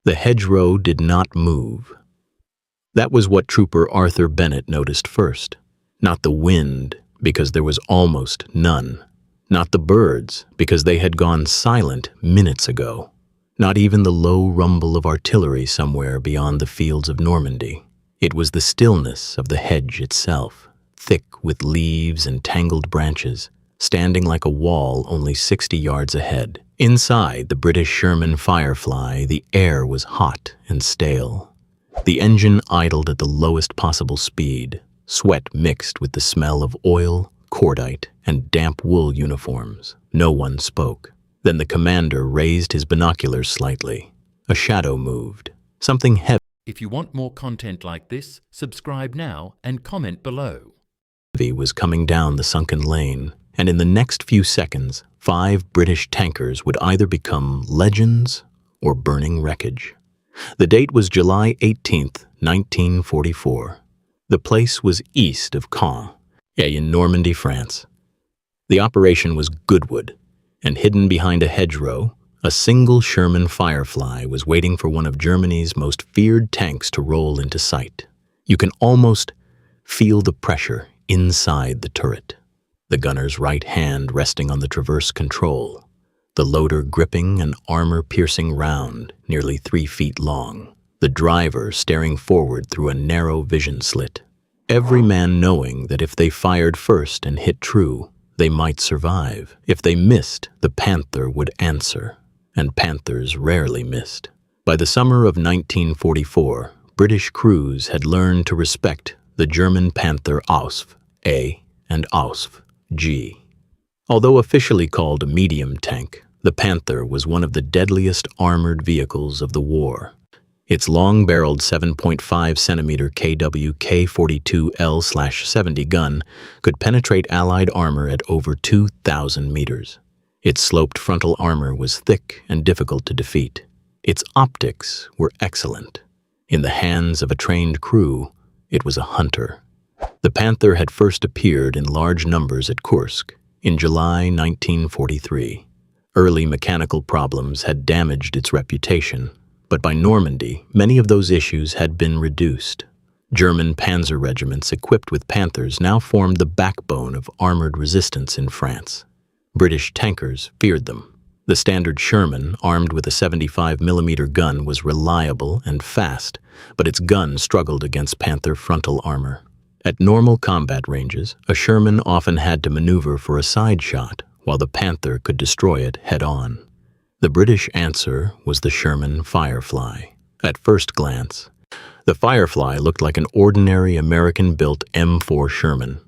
The hedgerow did not move. That was what Trooper Arthur Bennett noticed first. Not the wind, because there was almost none. Not the birds, because they had gone silent minutes ago. Not even the low rumble of artillery somewhere beyond the fields of Normandy. It was the stillness of the hedge itself, thick with leaves and tangled branches, standing like a wall only 60 yards ahead. Inside the British Sherman Firefly, the air was hot and stale. The engine idled at the lowest possible speed, sweat mixed with the smell of oil, cordite, and damp wool uniforms. No one spoke. Then the commander raised his binoculars slightly. A shadow moved. Something heavy If you want more content like this, subscribe now and comment below. was coming down the sunken lane, and in the next few seconds, 5 British tankers would either become legends or burning wreckage. The date was July 18th, 1944. The place was east of Caen, in Normandy, France. The operation was Goodwood, and hidden behind a hedgerow, a single Sherman Firefly was waiting for one of Germany's most feared tanks to roll into sight. You can almost feel the pressure inside the turret, the gunner's right hand resting on the traverse control, the loader gripping an armor-piercing round nearly 3 feet long, the driver staring forward through a narrow vision slit. Every man knowing that if they fired first and hit true, they might survive. If they missed, the Panther would answer, and Panthers rarely missed. By the summer of 1944, British crews had learned to respect the German Panther Ausf A and Ausf G. Although officially called a medium tank, the Panther was one of the deadliest armored vehicles of the war. Its long-barreled 7.5-centimeter KW K42L/70 gun could penetrate Allied armor at over 2,000 meters. Its sloped frontal armor was thick and difficult to defeat. Its optics were excellent. In the hands of a trained crew, it was a hunter. The Panther had first appeared in large numbers at Kursk in July 1943. Early mechanical problems had damaged its reputation, but by Normandy, many of those issues had been reduced. German panzer regiments equipped with Panthers now formed the backbone of armored resistance in France. British tankers feared them. The standard Sherman, armed with a 75-millimeter gun, was reliable and fast, but its gun struggled against Panther frontal armor. At normal combat ranges, a Sherman often had to maneuver for a side shot, while the Panther could destroy it head-on. The British answer was the Sherman Firefly. At first glance, the Firefly looked like an ordinary American-built M4 Sherman,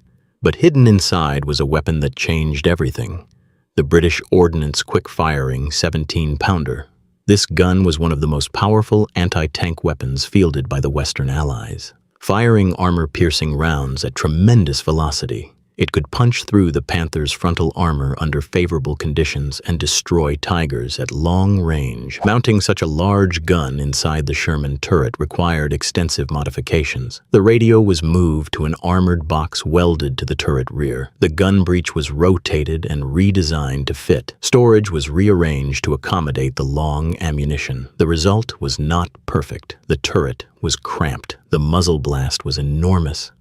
but hidden inside was a weapon that changed everything: the British Ordnance quick-firing 17-pounder. This gun was one of the most powerful anti-tank weapons fielded by the Western Allies. Firing armor-piercing rounds at tremendous velocity, it could punch through the Panther's frontal armor under favorable conditions and destroy Tigers at long range. Mounting such a large gun inside the Sherman turret required extensive modifications. The radio was moved to an armored box welded to the turret rear. The gun breech was rotated and redesigned to fit. Storage was rearranged to accommodate the long ammunition. The result was not perfect. The turret was cramped. The muzzle blast was enormous.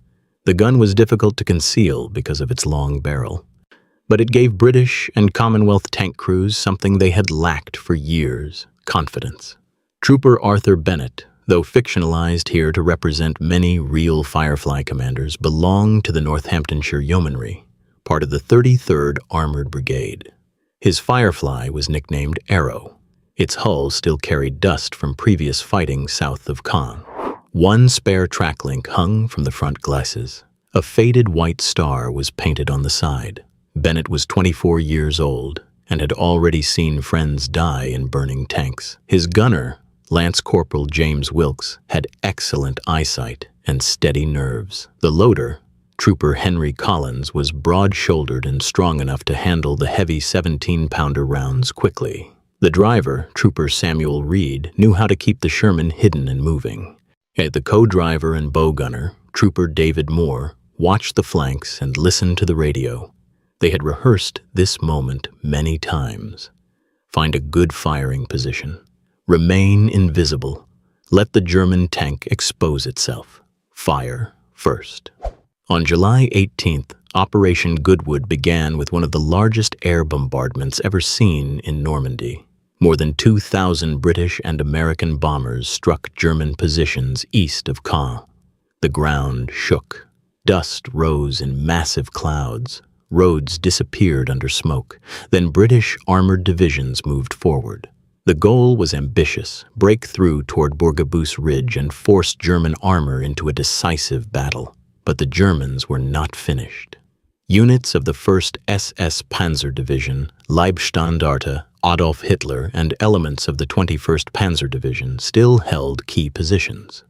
The gun was difficult to conceal because of its long barrel, but it gave British and Commonwealth tank crews something they had lacked for years: confidence. Trooper Arthur Bennett, though fictionalized here to represent many real Firefly commanders, belonged to the Northamptonshire Yeomanry, part of the 33rd Armored Brigade. His Firefly was nicknamed Arrow. Its hull still carried dust from previous fighting south of Caen. One spare track link hung from the front glasses. A faded white star was painted on the side. Bennett was 24 years old and had already seen friends die in burning tanks. His gunner, Lance Corporal James Wilkes, had excellent eyesight and steady nerves. The loader, Trooper Henry Collins, was broad-shouldered and strong enough to handle the heavy 17-pounder rounds quickly. The driver, Trooper Samuel Reed, knew how to keep the Sherman hidden and moving. The co-driver and bow gunner, Trooper David Moore, watched the flanks and listened to the radio. They had rehearsed this moment many times. Find a good firing position. Remain invisible. Let the German tank expose itself. Fire first. On July 18th, Operation Goodwood began with one of the largest air bombardments ever seen in Normandy. More than 2,000 British and American bombers struck German positions east of Caen. The ground shook. Dust rose in massive clouds. Roads disappeared under smoke. Then British armored divisions moved forward. The goal was ambitious: break through toward Bourgabous Ridge and force German armor into a decisive battle. But the Germans were not finished. Units of the 1st SS Panzer Division, Leibstandarte, Adolf Hitler, and elements of the 21st Panzer Division still held key positions.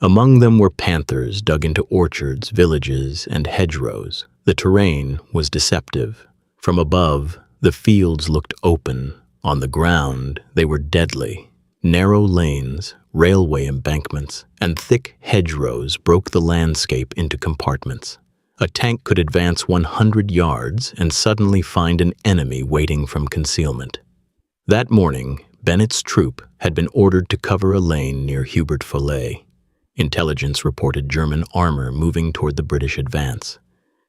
Among them were Panthers dug into orchards, villages, and hedgerows. The terrain was deceptive. From above, the fields looked open. On the ground, they were deadly. Narrow lanes, railway embankments, and thick hedgerows broke the landscape into compartments. A tank could advance 100 yards and suddenly find an enemy waiting from concealment. That morning, Bennett's troop had been ordered to cover a lane near Hubert-Folie. Intelligence reported German armor moving toward the British advance.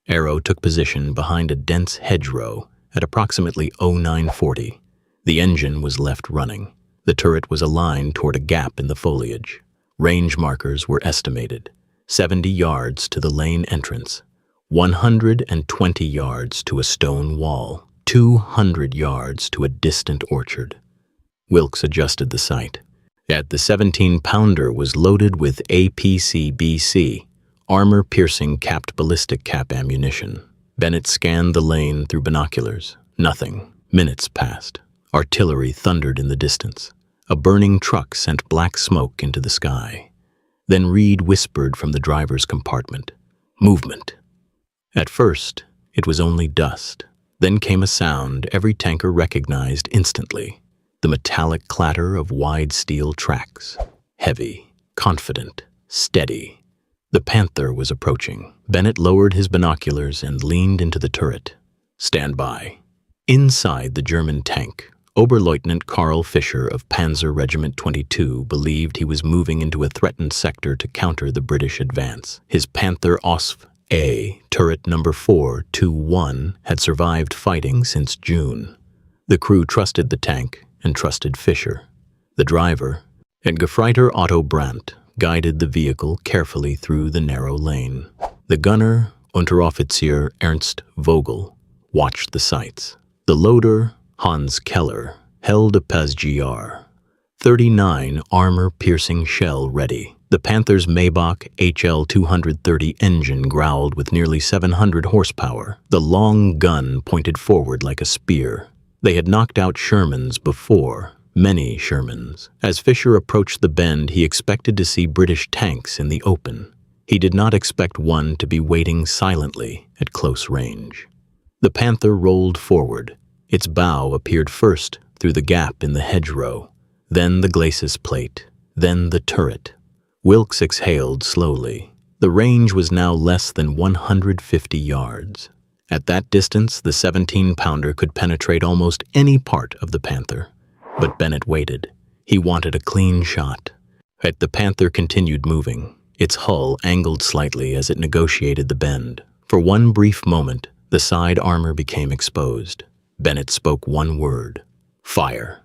Arrow took position behind a dense hedgerow at approximately 0940. The engine was left running. The turret was aligned toward a gap in the foliage. Range markers were estimated: 70 yards to the lane entrance, 120 yards to a stone wall, 200 yards to a distant orchard. Wilkes adjusted the sight. The 17-pounder was loaded with APC-BC, armor-piercing capped ballistic cap ammunition. Bennett scanned the lane through binoculars. Nothing. Minutes passed. Artillery thundered in the distance. A burning truck sent black smoke into the sky. Then Reed whispered from the driver's compartment, "Movement." At first, it was only dust. Then came a sound every tanker recognized instantly: the metallic clatter of wide steel tracks. Heavy, confident, steady. The Panther was approaching. Bennett lowered his binoculars and leaned into the turret. "Stand by." Inside the German tank, Oberleutnant Karl Fischer of Panzer Regiment 22 believed he was moving into a threatened sector to counter the British advance. His Panther OSF A, turret number 421, had survived fighting since June. The crew trusted the tank and trusted Fischer. The driver, Gefreiter Otto Brandt, guided the vehicle carefully through the narrow lane. The gunner, Unteroffizier Ernst Vogel, watched the sights. The loader, Hans Keller, held a PSGR 39 armor-piercing shell ready. The Panther's Maybach HL-230 engine growled with nearly 700 horsepower. The long gun pointed forward like a spear. They had knocked out Shermans before, many Shermans. As Fischer approached the bend, he expected to see British tanks in the open. He did not expect one to be waiting silently at close range. The Panther rolled forward. Its bow appeared first through the gap in the hedgerow, then the glacis plate, then the turret. Wilkes exhaled slowly. The range was now less than 150 yards. At that distance, the 17-pounder could penetrate almost any part of the Panther. But Bennett waited. He wanted a clean shot. The Panther continued moving. Its hull angled slightly as it negotiated the bend. For one brief moment, the side armor became exposed. Bennett spoke one word: fire.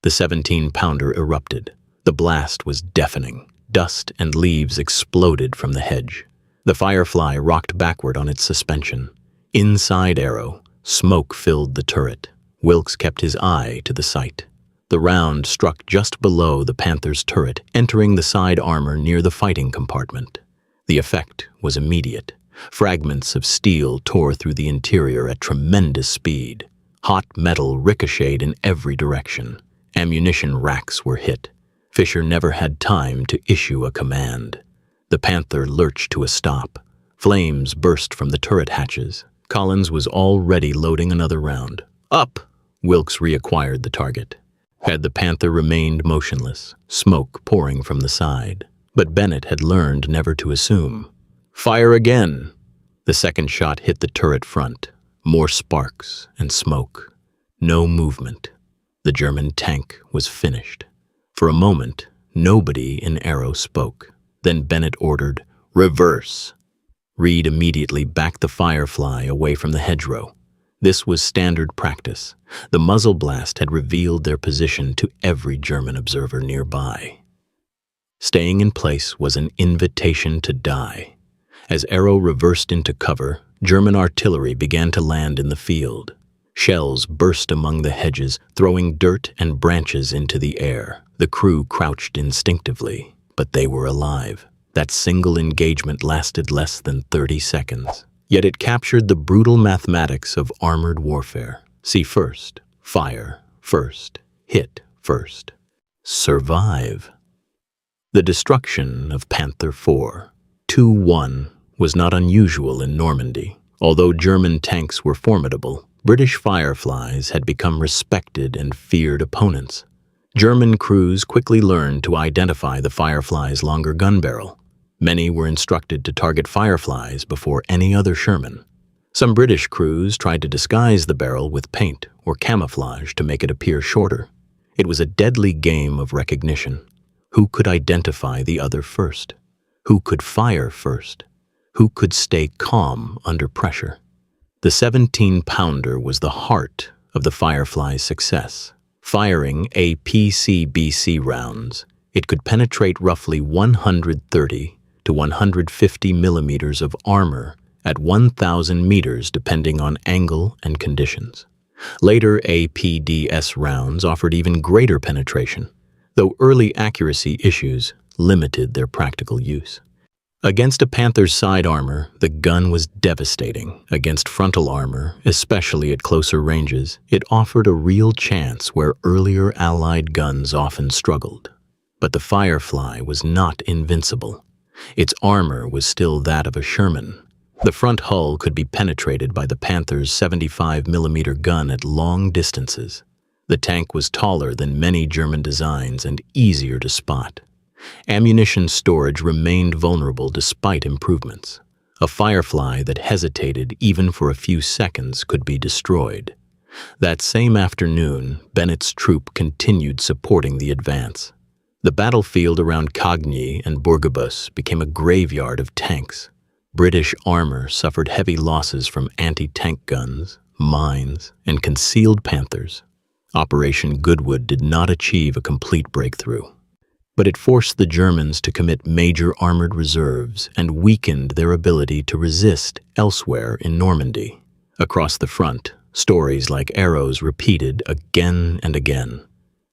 The 17-pounder erupted. The blast was deafening. Dust and leaves exploded from the hedge. The Firefly rocked backward on its suspension. Inside Arrow, smoke filled the turret. Wilkes kept his eye to the sight. The round struck just below the Panther's turret, entering the side armor near the fighting compartment. The effect was immediate. Fragments of steel tore through the interior at tremendous speed. Hot metal ricocheted in every direction. Ammunition racks were hit. Fischer never had time to issue a command. The Panther lurched to a stop. Flames burst from the turret hatches. Collins was already loading another round. "Up!" Wilkes reacquired the target. The Panther remained motionless, smoke pouring from the side. But Bennett had learned never to assume. "Fire again!" The second shot hit the turret front. More sparks and smoke. No movement. The German tank was finished. For a moment, nobody in Arrow spoke. Then Bennett ordered, "Reverse." Reed immediately backed the Firefly away from the hedgerow. This was standard practice. The muzzle blast had revealed their position to every German observer nearby. Staying in place was an invitation to die. As Arrow reversed into cover, German artillery began to land in the field. Shells burst among the hedges, throwing dirt and branches into the air. The crew crouched instinctively, but they were alive. That single engagement lasted less than 30 seconds. Yet it captured the brutal mathematics of armored warfare. See first, fire first, hit first, survive. The destruction of Panther 4, 2-1, was not unusual in Normandy. Although German tanks were formidable, British Fireflies had become respected and feared opponents. German crews quickly learned to identify the Firefly's longer gun barrel. Many were instructed to target Fireflies before any other Sherman. Some British crews tried to disguise the barrel with paint or camouflage to make it appear shorter. It was a deadly game of recognition. Who could identify the other first? Who could fire first? Who could stay calm under pressure? The 17-pounder was the heart of the Firefly's success. Firing APC-BC rounds, it could penetrate roughly 130 to 150 millimeters of armor at 1,000 meters depending on angle and conditions. Later APDS rounds offered even greater penetration, though early accuracy issues limited their practical use. Against a Panther's side armor, the gun was devastating. Against frontal armor, especially at closer ranges, it offered a real chance where earlier Allied guns often struggled. But the Firefly was not invincible. Its armor was still that of a Sherman. The front hull could be penetrated by the Panther's 75mm gun at long distances. The tank was taller than many German designs and easier to spot. Ammunition storage remained vulnerable despite improvements. A Firefly that hesitated even for a few seconds could be destroyed. That same afternoon, Bennett's troop continued supporting the advance. The battlefield around Cagny and Bourguebus became a graveyard of tanks. British armor suffered heavy losses from anti-tank guns, mines, and concealed Panthers. Operation Goodwood did not achieve a complete breakthrough, but it forced the Germans to commit major armored reserves and weakened their ability to resist elsewhere in Normandy. Across the front, stories like Arrow's repeated again and again.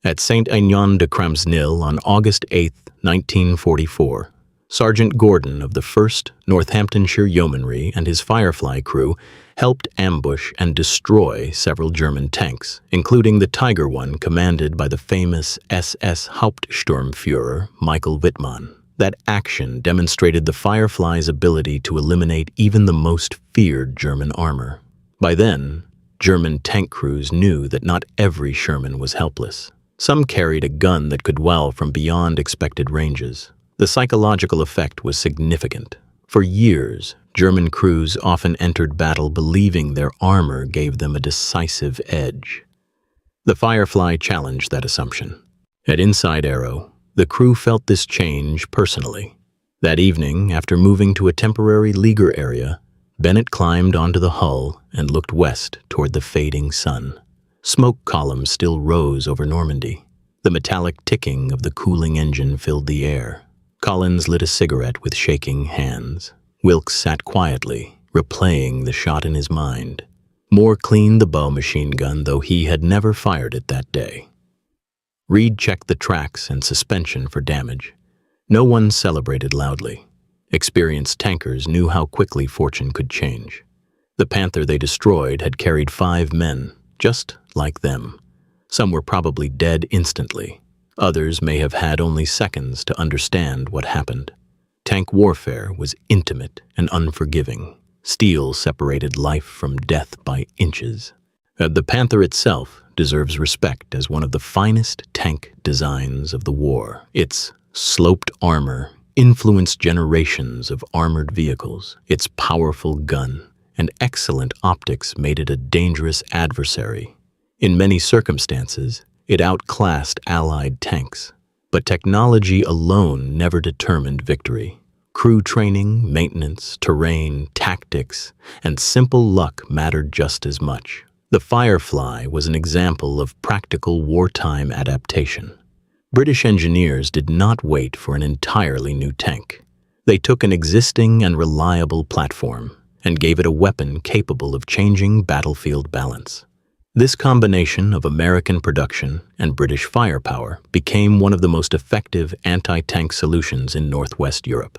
At Saint-Aignan-de-Crampesnil on August 8, 1944, Sergeant Gordon of the 1st Northamptonshire Yeomanry and his Firefly crew helped ambush and destroy several German tanks, including the Tiger one commanded by the famous SS Hauptsturmführer Michael Wittmann. That action demonstrated the Firefly's ability to eliminate even the most feared German armor. By then, German tank crews knew that not every Sherman was helpless. Some carried a gun that could well from beyond expected ranges. The psychological effect was significant. For years, German crews often entered battle believing their armor gave them a decisive edge. The Firefly challenged that assumption. At Inside Arrow, the crew felt this change personally. That evening, after moving to a temporary leaguer area, Bennett climbed onto the hull and looked west toward the fading sun. Smoke columns still rose over Normandy. The metallic ticking of the cooling engine filled the air. Collins lit a cigarette with shaking hands. Wilkes sat quietly, replaying the shot in his mind. Moore cleaned the bow machine gun, though he had never fired it that day. Reed checked the tracks and suspension for damage. No one celebrated loudly. Experienced tankers knew how quickly fortune could change. The Panther they destroyed had carried 5 men, just like them. Some were probably dead instantly. Others may have had only seconds to understand what happened. Tank warfare was intimate and unforgiving. Steel separated life from death by inches. The Panther itself deserves respect as one of the finest tank designs of the war. Its sloped armor influenced generations of armored vehicles. Its powerful gun and excellent optics made it a dangerous adversary. In many circumstances, it outclassed Allied tanks. But technology alone never determined victory. Crew training, maintenance, terrain, tactics, and simple luck mattered just as much. The Firefly was an example of practical wartime adaptation. British engineers did not wait for an entirely new tank. They took an existing and reliable platform and gave it a weapon capable of changing battlefield balance. This combination of American production and British firepower became one of the most effective anti-tank solutions in Northwest Europe.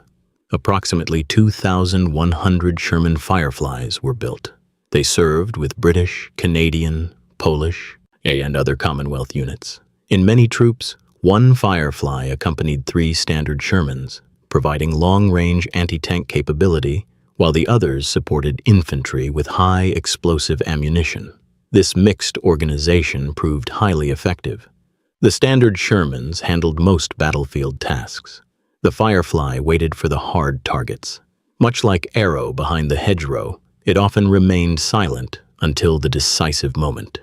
Approximately 2,100 Sherman Fireflies were built. They served with British, Canadian, Polish, and other Commonwealth units. In many troops, one Firefly accompanied 3 standard Shermans, providing long-range anti-tank capability, while the others supported infantry with high explosive ammunition. This mixed organization proved highly effective. The standard Shermans handled most battlefield tasks. The Firefly waited for the hard targets. Much like Arrow behind the hedgerow, it often remained silent until the decisive moment.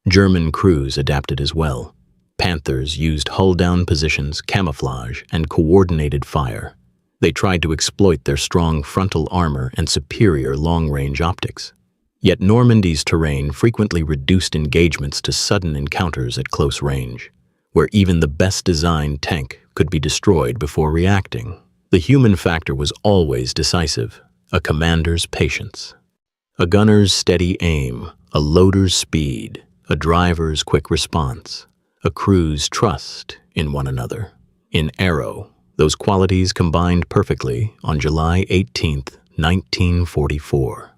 German crews adapted as well. Panthers used hull-down positions, camouflage, and coordinated fire. They tried to exploit their strong frontal armor and superior long-range optics. Yet Normandy's terrain frequently reduced engagements to sudden encounters at close range, where even the best-designed tank could be destroyed before reacting. The human factor was always decisive, a commander's patience. A gunner's steady aim, a loader's speed, a driver's quick response, a crew's trust in one another. In Arrow, those qualities combined perfectly on July 18, 1944.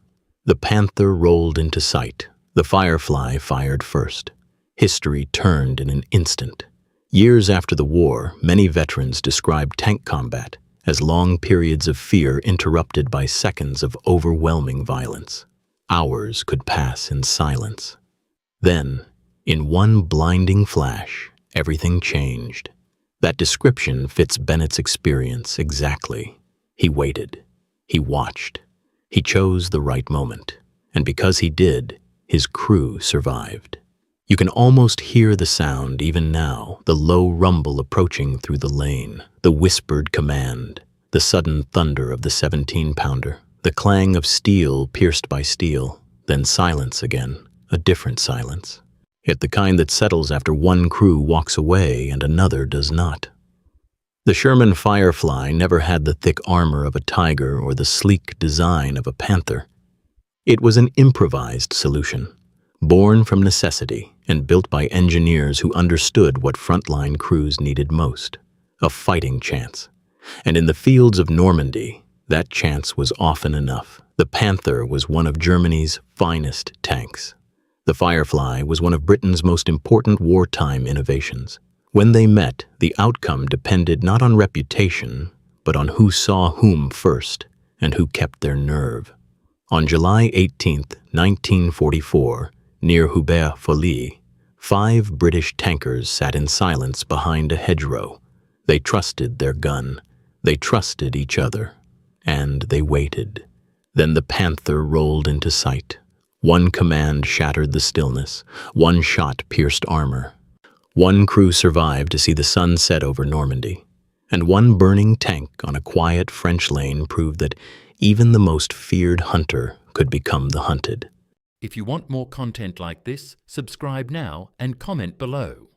The Panther rolled into sight. The Firefly fired first. History turned in an instant. Years after the war, many veterans described tank combat as long periods of fear interrupted by seconds of overwhelming violence. Hours could pass in silence. Then, in one blinding flash, everything changed. That description fits Bennett's experience exactly. He waited. He watched. He chose the right moment. And because he did, his crew survived. You can almost hear the sound even now, the low rumble approaching through the lane, the whispered command, the sudden thunder of the 17-pounder, the clang of steel pierced by steel, then silence again, a different silence. Yet the kind that settles after one crew walks away and another does not. The Sherman Firefly never had the thick armor of a tiger or the sleek design of a panther. It was an improvised solution, born from necessity and built by engineers who understood what frontline crews needed most, a fighting chance. And in the fields of Normandy, that chance was often enough. The Panther was one of Germany's finest tanks. The Firefly was one of Britain's most important wartime innovations. When they met, the outcome depended not on reputation, but on who saw whom first and who kept their nerve. On July 18, 1944, near Hubert-Folie, 5 British tankers sat in silence behind a hedgerow. They trusted their gun, they trusted each other, and they waited. Then the Panther rolled into sight. One command shattered the stillness, one shot pierced armor. One crew survived to see the sun set over Normandy, and one burning tank on a quiet French lane proved that even the most feared hunter could become the hunted. If you want more content like this, subscribe now and comment below.